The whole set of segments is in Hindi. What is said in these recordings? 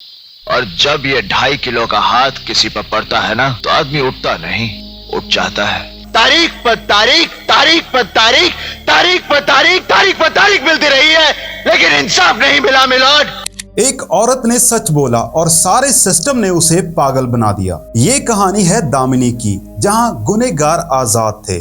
और जब ये 2.5 किलो का हाथ किसी पर पड़ता है ना, तो आदमी उठता नहीं, उठ जाता है। तारीख पर तारीख, तारीख पर तारीख, तारीख पर तारीख, तारीख पर तारीख मिलती रही है, लेकिन इंसाफ नहीं मिला मिलोड। एक औरत ने सच बोला और सारे सिस्टम ने उसे पागल बना दिया। ये कहानी है दामिनी की, जहां गुनहगार आजाद थे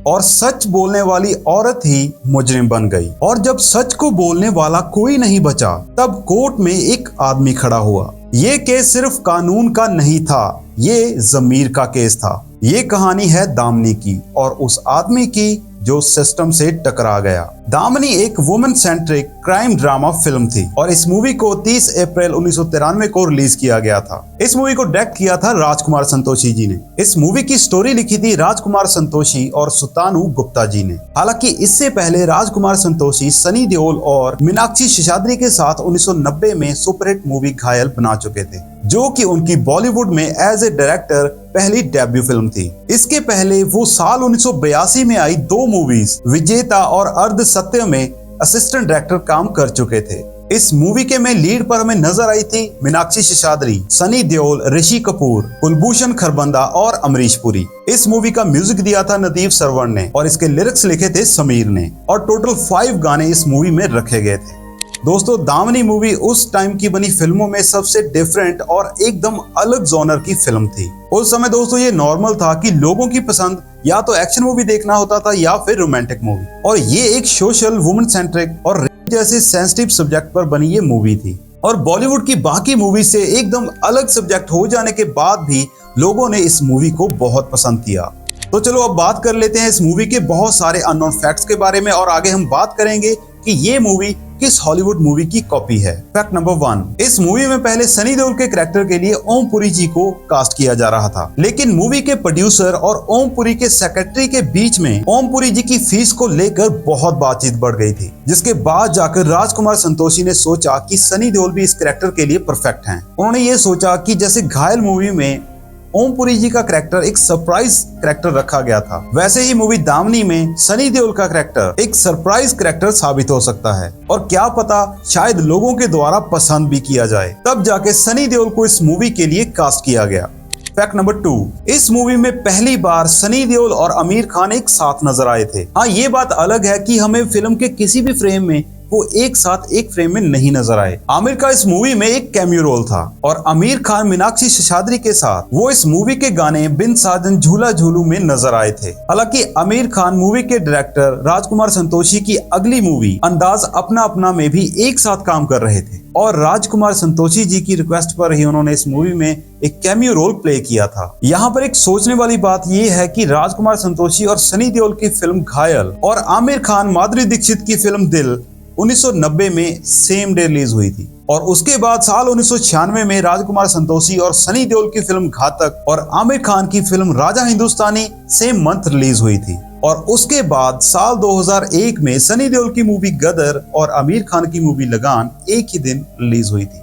और सच बोलने वाली औरत ही मुजरिम बन गई। और जब सच को बोलने वाला कोई नहीं बचा, तब कोर्ट में एक आदमी खड़ा हुआ। ये केस सिर्फ कानून का नहीं था, ये ज़मीर का केस था। ये कहानी है दामिनी की और उस आदमी की जो सिस्टम से टकरा गया। दामिनी एक women centric crime drama film थी और इस मूवी को 30 अप्रैल 1993 को रिलीज किया गया था। इस मूवी को डायरेक्ट किया था राजकुमार संतोषी जी ने। इस मूवी की स्टोरी लिखी थी राजकुमार संतोषी और सुतानु गुप्ता जी ने। हालांकि इससे पहले राजकुमार संतोषी सनी देओल और मीनाक्षी शेषाद्री के साथ 1990 में सुपरहिट मूवी घायल बना चुके थे, जो कि उनकी बॉलीवुड में एज ए डायरेक्टर पहली डेब्यू फिल्म थी। इसके पहले वो साल 1982 में आई 2 मूवीज विजेता और अर्ध सत्य में असिस्टेंट डायरेक्टर काम कर चुके थे। इस मूवी के में लीड पर हमें नजर आई थी मीनाक्षी शेषाद्री, सनी देओल, ऋषि कपूर, कुलभूषण खरबंदा और अमरीश पुरी। इस मूवी का म्यूजिक दिया था नदीफ सरवण ने और इसके लिरिक्स लिखे थे समीर ने और टोटल 5 गाने इस मूवी में रखे गए थे। दोस्तों, दामिनी मूवी उस टाइम की बनी फिल्मों में सबसे डिफरेंट और एकदम अलग जॉनर की फिल्म थी। उस समय दोस्तों ये नॉर्मल था कि लोगों की पसंद या तो एक्शन मूवी देखना होता था या फिर रोमांटिक मूवी, और ये एक सोशल वुमेन सेंट्रिक और रेप जैसे सेंसिटिव सब्जेक्ट पर बनी ये मूवी थी। और बॉलीवुड की बाकी मूवी से एकदम अलग सब्जेक्ट हो जाने के बाद भी लोगों ने इस मूवी को बहुत पसंद किया। तो चलो अब बात कर लेते हैं इस मूवी के बहुत सारे अननोन फैक्ट्स के बारे में और आगे हम बात करेंगे कि ये मूवी किस हॉलीवुड मूवी की कॉपी है। फैक्ट नंबर 1, इस मूवी में पहले सनी देओल के कैरेक्टर के लिए ओम पुरी जी को कास्ट किया जा रहा था, लेकिन मूवी के प्रोड्यूसर और ओम पुरी के सेक्रेटरी के बीच में ओम पुरी जी की फीस को लेकर बहुत बातचीत बढ़ गई थी, जिसके बाद जाकर राजकुमार संतोषी ने सोचा कि सनी देओल भी इस कैरेक्टर के लिए परफेक्ट हैं। उन्होंने ये सोचा कि जैसे घायल मूवी में ओम पुरी जी का कैरेक्टर एक सरप्राइज कैरेक्टर रखा गया था, वैसे ही मूवी दामिनी में सनी देओल का कैरेक्टर एक सरप्राइज कैरेक्टर साबित हो सकता है और क्या पता शायद लोगों के द्वारा पसंद भी किया जाए। तब जाके सनी देओल को इस मूवी के लिए कास्ट किया गया। फैक्ट नंबर 2, इस मूवी में पहली बार सनी देओल और आमिर खान एक साथ नजर आए थे। हाँ, ये बात अलग है कि हमें फिल्म के किसी भी फ्रेम में वो एक साथ एक फ्रेम में नहीं नजर आए। आमिर का इस मूवी में एक कैमियो रोल था और आमिर खान मीनाक्षी शेषाद्री के साथ वो इस मूवी के गाने बिन साजन झूला झूलू में नजर आए थे। हालांकि आमिर खान मूवी के डायरेक्टर राजकुमार संतोषी की अगली मूवी अंदाज अपना अपना में भी एक साथ काम कर रहे थे और राजकुमार संतोषी जी की रिक्वेस्ट पर ही उन्होंने इस मूवी में एक कैमियो रोल प्ले किया था। यहाँ पर एक सोचने वाली बात यह है कि राजकुमार संतोषी और सनी देओल की फिल्म घायल और आमिर खान माधुरी दीक्षित की फिल्म दिल 1990 में सेम डे रिलीज हुई थी और उसके बाद साल 1996 में राजकुमार संतोषी और सनी देओल की फिल्म घातक और आमिर खान की film Raja Hindustani same month release हुई थी और उसके बाद साल 2001 में सनी देओल की मूवी गदर और आमिर खान की मूवी लगान एक ही दिन रिलीज हुई थी।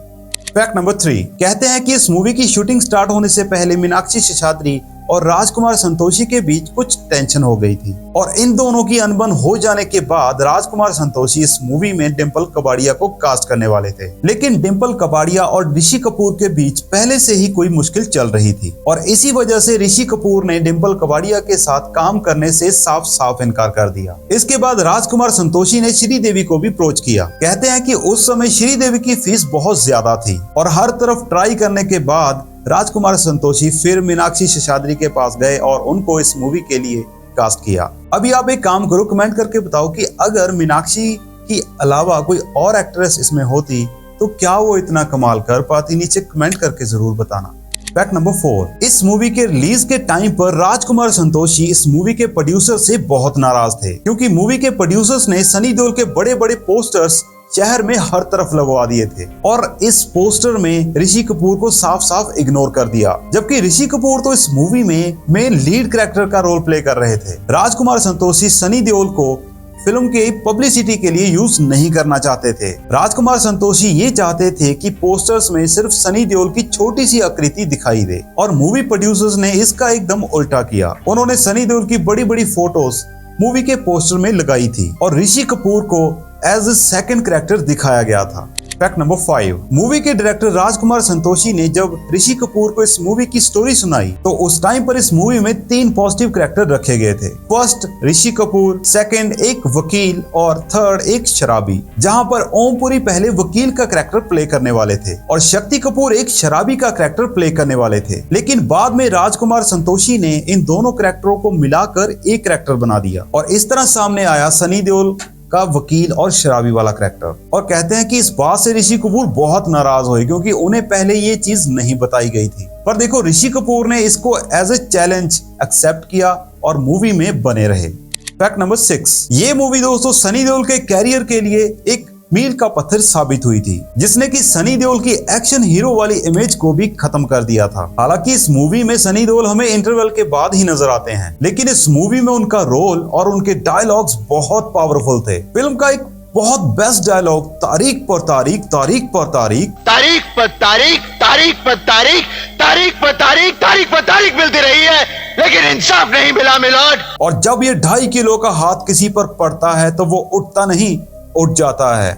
फैक्ट नंबर 3, कहते हैं कि इस मूवी की शूटिंग स्टार्ट होने से पहले मीनाक्षी शेषाद्री और राजकुमार संतोषी के बीच कुछ टेंशन हो गई थी और इन दोनों की अनबन हो जाने के बाद राजकुमार संतोषी इस मूवी में डिम्पल कपाड़िया को कास्ट करने वाले थे, लेकिन डिम्पल कपाड़िया और ऋषि कपूर के बीच पहले से ही कोई मुश्किल चल रही थी और इसी वजह से ऋषि कपूर ने डिम्पल कपाड़िया के साथ काम करने से साफ साफ इनकार कर दिया। इसके बाद राजकुमार संतोषी ने श्रीदेवी को भी अप्रोच किया। कहते हैं कि उस समय श्रीदेवी की फीस बहुत ज्यादा थी और हर तरफ ट्राई करने के बाद राजकुमार संतोषी फिर मीनाक्षी शेषाद्री के पास गए और उनको इस मूवी के लिए कास्ट किया। अभी आप एक काम करो, कमेंट करके बताओ कि अगर मीनाक्षी की अलावा कोई और एक्ट्रेस इसमें होती तो क्या वो इतना कमाल कर पाती? नीचे कमेंट करके जरूर बताना। फैक्ट नंबर 4, इस मूवी के रिलीज के टाइम पर राजकुमार संतोषी इस मूवी के प्रोड्यूसर से बहुत नाराज थे क्योंकि मूवी के प्रोड्यूसर्स ने सनी देओल के बड़े बड़े पोस्टर्स शहर में हर तरफ लगवा दिए थे और इस पोस्टर में ऋषि कपूर को साफ साफ इग्नोर कर दिया, जबकि ऋषि कपूर तो इस मूवी में मेन लीड कैरेक्टर का रोल प्ले कर रहे थे। राजकुमार संतोषी सनी देओल को फिल्म के पब्लिसिटी के लिए यूज नहीं करना चाहते थे। राजकुमार संतोषी ये चाहते थे कि पोस्टर्स में सिर्फ सनी देओल की छोटी सी आकृति दिखाई दे और मूवी प्रोड्यूसर्स ने इसका एकदम उल्टा किया। उन्होंने सनी देओल की बड़ी बड़ी फोटोज मूवी के पोस्टर में लगाई थी और ऋषि कपूर को एज ए सेकंड कैरेक्टर दिखाया गया था। फैक्ट नंबर 5, मूवी के डायरेक्टर राजकुमार संतोषी ने जब ऋषि कपूर को इस मूवी की स्टोरी सुनाई तो उस टाइम पर इस मूवी में 3 पॉजिटिव कैरेक्टर रखे गए थे। फर्स्ट ऋषि कपूर, सेकंड एक वकील और थर्ड एक शराबी, जहां पर ओमपुरी पहले वकील का कैरेक्टर प्ले करने वाले थे और शक्ति कपूर एक शराबी का कैरेक्टर प्ले करने वाले थे। लेकिन बाद में राजकुमार संतोषी ने इन दोनों कैरेक्टरों को मिलाकर एक कैरेक्टर बना दिया और इस तरह सामने आया सनी देओल का वकील और शराबी वाला कैरेक्टर। और कहते हैं कि इस बात से ऋषि कपूर बहुत नाराज हुए क्योंकि उन्हें पहले ये चीज नहीं बताई गई थी। पर देखो, ऋषि कपूर ने इसको एज ए चैलेंज एक्सेप्ट किया और मूवी में बने रहे। फैक्ट नंबर 6, ये मूवी दोस्तों सनी देओल के कैरियर के लिए एक मील का पत्थर साबित हुई थी, जिसने कि सनी देओल की एक्शन हीरो वाली इमेज को भी खत्म कर दिया था। हालांकि इस मूवी में सनी देओल हमें इंटरवल के बाद ही नजर आते हैं, लेकिन इस मूवी में उनका रोल और उनके डायलॉग्स बहुत पावरफुल थे। फिल्म का एक बहुत बेस्ट डायलॉग, तारीख पर तारीख, तारीख पर तारीख, तारीख पर तारीख, तारीख पर तारीख, तारीख पर तारीख, तारीख पर तारीख मिलती रही है, लेकिन इंसाफ नहीं मिला मिलोड। और जब ये 2.5 किलो का हाथ किसी पर पड़ता है तो वो उठता नहीं, उठ जाता है।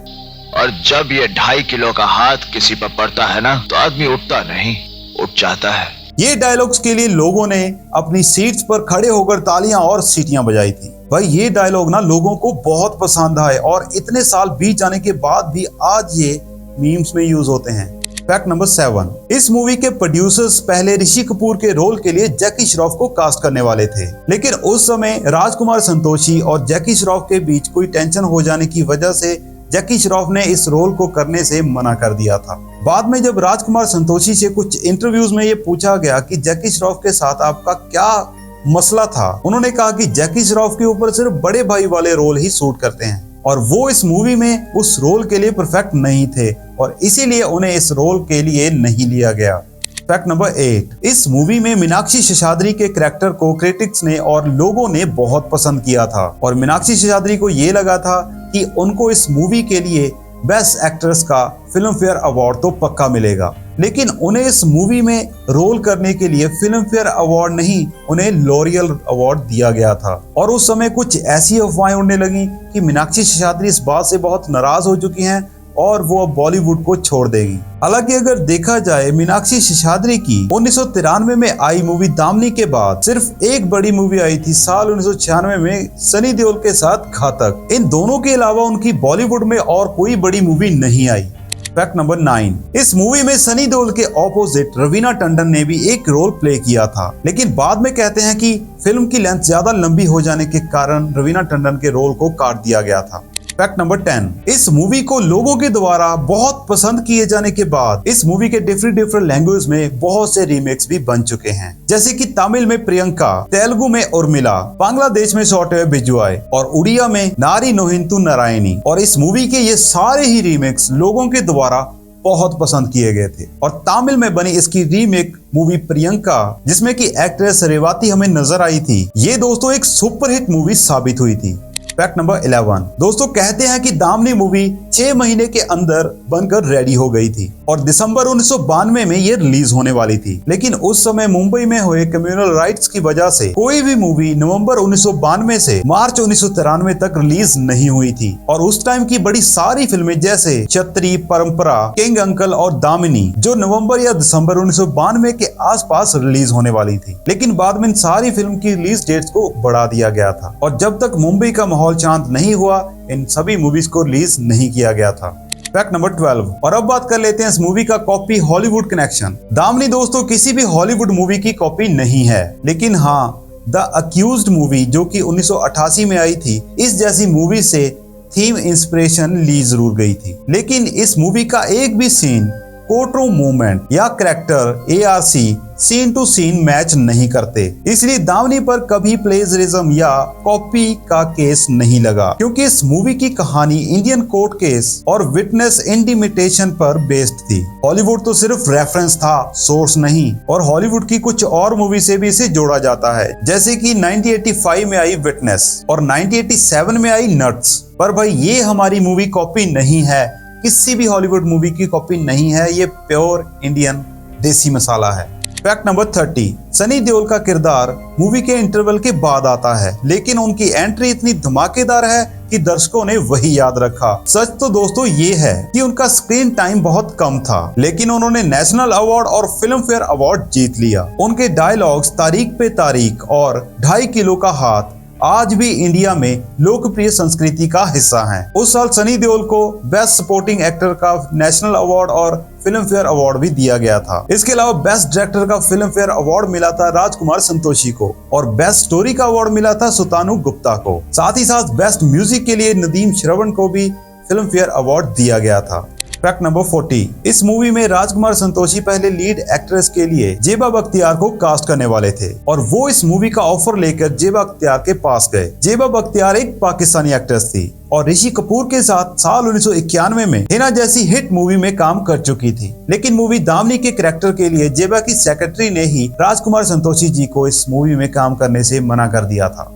और जब ये 2.5 किलो का हाथ किसी पर पड़ता है ना, तो आदमी उठता नहीं, उठ जाता है। ये डायलॉग्स के लिए लोगों ने अपनी सीट्स पर खड़े होकर तालियां और सीटियां बजाई थी। भाई ये डायलॉग ना लोगों को बहुत पसंद आए और इतने साल बीत जाने के बाद भी आज ये मीम्स में यूज होते हैं। फैक्ट नंबर 7, इस मूवी के प्रोड्यूसर्स पहले ऋषि कपूर के रोल के लिए जैकी श्रॉफ को कास्ट करने वाले थे, लेकिन उस समय राजकुमार संतोषी और जैकी श्रॉफ के बीच कोई टेंशन हो जाने की वजह से जैकी श्रॉफ ने इस रोल को करने से मना कर दिया था। बाद में जब राजकुमार संतोषी से कुछ इंटरव्यूज में ये पूछा गया कि जैकी श्रॉफ के साथ आपका क्या मसला था, उन्होंने कहा कि जैकी श्रॉफ के ऊपर सिर्फ बड़े भाई वाले रोल ही सूट करते हैं और वो इस मूवी में उस रोल के लिए परफेक्ट नहीं थे और इसीलिए उन्हें इस रोल के लिए नहीं लिया गया। फैक्ट नंबर 8, इस मूवी में मीनाक्षी शेषाद्री के कैरेक्टर को क्रिटिक्स ने और लोगों ने बहुत पसंद किया था और मीनाक्षी शेषाद्री को ये लगा था कि उनको इस मूवी के लिए बेस्ट एक्ट्रेस का फिल्म फेयर अवार्ड तो पक्का मिलेगा, लेकिन उन्हें इस मूवी में रोल करने के लिए फिल्म फेयर अवार्ड नहीं, उन्हें लॉरियल अवार्ड दिया गया था। और उस समय कुछ ऐसी अफवाहें उड़ने लगी कि मीनाक्षी शेषाद्री इस बात से बहुत नाराज हो चुकी हैं और वो अब बॉलीवुड को छोड़ देगी। हालांकि अगर देखा जाए, मीनाक्षी शेषाद्री की 1993 में आई मूवी दामनी के बाद सिर्फ एक बड़ी मूवी आई थी साल 1996 में सनी देओल के साथ घातक। इन दोनों के अलावा उनकी बॉलीवुड में और कोई बड़ी मूवी नहीं आई। फैक्ट नंबर 9, इस मूवी में सनी देओल के ऑपोजिट रवीना टंडन ने भी एक रोल प्ले किया था, लेकिन बाद में कहते हैं कि फिल्म की लेंथ ज्यादा लंबी हो जाने के कारण रवीना टंडन के रोल को काट दिया गया था। फैक्ट नंबर 10, इस मूवी को लोगों के द्वारा बहुत पसंद किए जाने के बाद इस मूवी के डिफरेंट लैंग्वेज में बहुत से रीमेक्स भी बन चुके हैं, जैसे कि तमिल में प्रियंका, तेलुगु में उर्मिला, बांग्लादेश में शॉर्ट हुए बिजुआई और उड़िया में नारी नोहिंतु नारायणी। और इस मूवी के ये सारे ही रीमेक्स लोगों के द्वारा बहुत पसंद किए गए थे और तमिल में बनी इसकी रीमेक मूवी प्रियंका, जिसमें की एक्ट्रेस रेवाती हमें नजर आई थी, ये दोस्तों एक सुपरहिट मूवी साबित हुई थी। फैक्ट नंबर 11, दोस्तों कहते हैं कि दामनी मूवी 6 महीने के अंदर बनकर रेडी हो गई थी और दिसंबर 1992 में ये रिलीज होने वाली थी, लेकिन उस समय मुंबई में हुए कम्युनल राइट्स की वजह से कोई भी मूवी नवंबर 1992 से मार्च 1993 तक रिलीज नहीं हुई थी और उस टाइम की बड़ी सारी फिल्में जैसे छतरी, परंपरा, किंग अंकल और दामिनी जो नवंबर या दिसंबर 1992 के आसपास रिलीज होने वाली थी, लेकिन बाद में सारी फिल्म की रिलीज डेट्स को बढ़ा दिया गया था और जब तक मुंबई का माहौल शांत नहीं हुआ, इन सभी मूवीज को रिलीज नहीं किया गया था। फैक्ट नंबर 12, और अब बात कर लेते हैं इस मूवी का कॉपी हॉलीवुड कनेक्शन। दामनी दोस्तों किसी भी हॉलीवुड मूवी की कॉपी नहीं है, लेकिन हाँ, द अक्यूज्ड मूवी जो कि 1988 में आई थी, इस जैसी मूवी से थीम इंस्पिरेशन ली जरूर गई थी, लेकिन इस मूवी का एक भी सीन, कोर्टरूम मूवमेंट या character ARC scene to scene match नहीं करते, इसलिए दामनी पर कभी प्लेजरिज्म या कॉपी का केस नहीं लगा, क्योंकि इस मूवी की कहानी इंडियन कोर्ट केस और विटनेस इंटिमिटेशन पर बेस्ड थी। हॉलीवुड तो सिर्फ रेफरेंस था, सोर्स नहीं, और हॉलीवुड की कुछ और मूवी से भी इसे जोड़ा जाता है, जैसे कि 1985 में आई विटनेस और 1987 में आई नट्स। पर भाई ये हमारी मूवी कॉपी नहीं है, किसी भी हॉलीवुड मूवी की कॉपी नहीं है, ये प्योर इंडियन देसी मसाला है। फैक्ट नंबर 30, सनी देओल का किरदार मूवी के इंटरवल के बाद आता है, लेकिन उनकी एंट्री इतनी धमाकेदार है कि दर्शकों ने वही याद रखा। सच तो दोस्तों ये है कि उनका स्क्रीन टाइम बहुत कम था, लेकिन उन्होंने नेशनल अवार्ड और फिल्म फेयर अवार्ड जीत लिया। उनके डायलॉग्स तारीख पे तारीख और 2.5 किलो का हाथ आज भी इंडिया में लोकप्रिय संस्कृति का हिस्सा हैं। उस साल सनी देओल को बेस्ट सपोर्टिंग एक्टर का नेशनल अवार्ड और फिल्म फेयर अवार्ड भी दिया गया था। इसके अलावा बेस्ट डायरेक्टर का फिल्म फेयर अवार्ड मिला था राजकुमार संतोषी को और बेस्ट स्टोरी का अवार्ड मिला था सुतानु गुप्ता को। साथ ही साथ बेस्ट म्यूजिक के लिए नदीम श्रवण को भी फिल्म फेयर अवार्ड दिया गया था। फैक्ट नंबर 40, इस मूवी में राजकुमार संतोषी पहले लीड एक्ट्रेस के लिए जेबा बख्तियार को कास्ट करने वाले थे और वो इस मूवी का ऑफर लेकर जेबा बख्तियार के पास गए। जेबा बख्तियार एक पाकिस्तानी एक्ट्रेस थी और ऋषि कपूर के साथ साल 1991 में हिना जैसी हिट मूवी में काम कर चुकी थी, लेकिन मूवी दामनी के कैरेक्टर के लिए जेबा की सेक्रेटरी ने ही राजकुमार संतोषी जी को इस मूवी में काम करने से मना कर दिया था।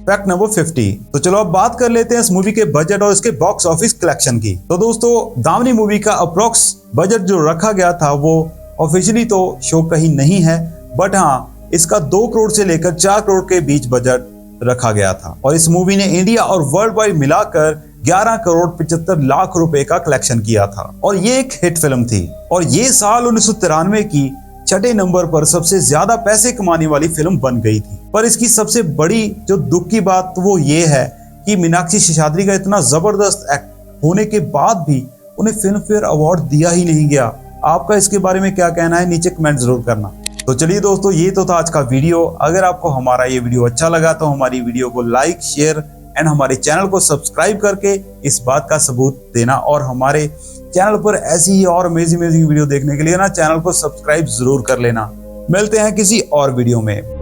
फैक्ट नंबर 50, तो चलो अब बात कर लेते हैं इस मूवी के बजट और इसके बॉक्स ऑफिस कलेक्शन की। तो दोस्तों दामनी मूवी का अप्रोक्स बजट जो रखा गया था वो ऑफिशियली तो शो कहीं नहीं है, बट हाँ इसका 2 करोड़ से लेकर 4 करोड़ के बीच बजट रखा गया था और इस मूवी ने इंडिया और वर्ल्ड वाइड मिलाकर 11 करोड़ 75 लाख रुपए का कलेक्शन किया था और ये एक हिट फिल्म थी और ये साल 1993 की 6ठे नंबर पर सबसे ज्यादा पैसे कमाने वाली फिल्म बन गई थी। पर इसकी सबसे बड़ी जो दुख की बात वो ये है कि मीनाक्षी शेषाद्री का इतना जबरदस्त एक्ट होने के बाद भी उन्हें फिल्म फेयर अवार्ड दिया ही नहीं गया। आपका इसके बारे में क्या कहना है, नीचे कमेंट जरूर करना। तो चलिए दोस्तों, ये तो था आज का वीडियो। अगर आपको हमारा ये वीडियो अच्छा लगा तो हमारी वीडियो को लाइक, शेयर एंड हमारे चैनल को सब्सक्राइब करके इस बात का सबूत देना और हमारे चैनल पर ऐसी ही और अमेजिंग वीडियो देखने के लिए ना चैनल को सब्सक्राइब जरूर कर लेना। मिलते हैं किसी और वीडियो में।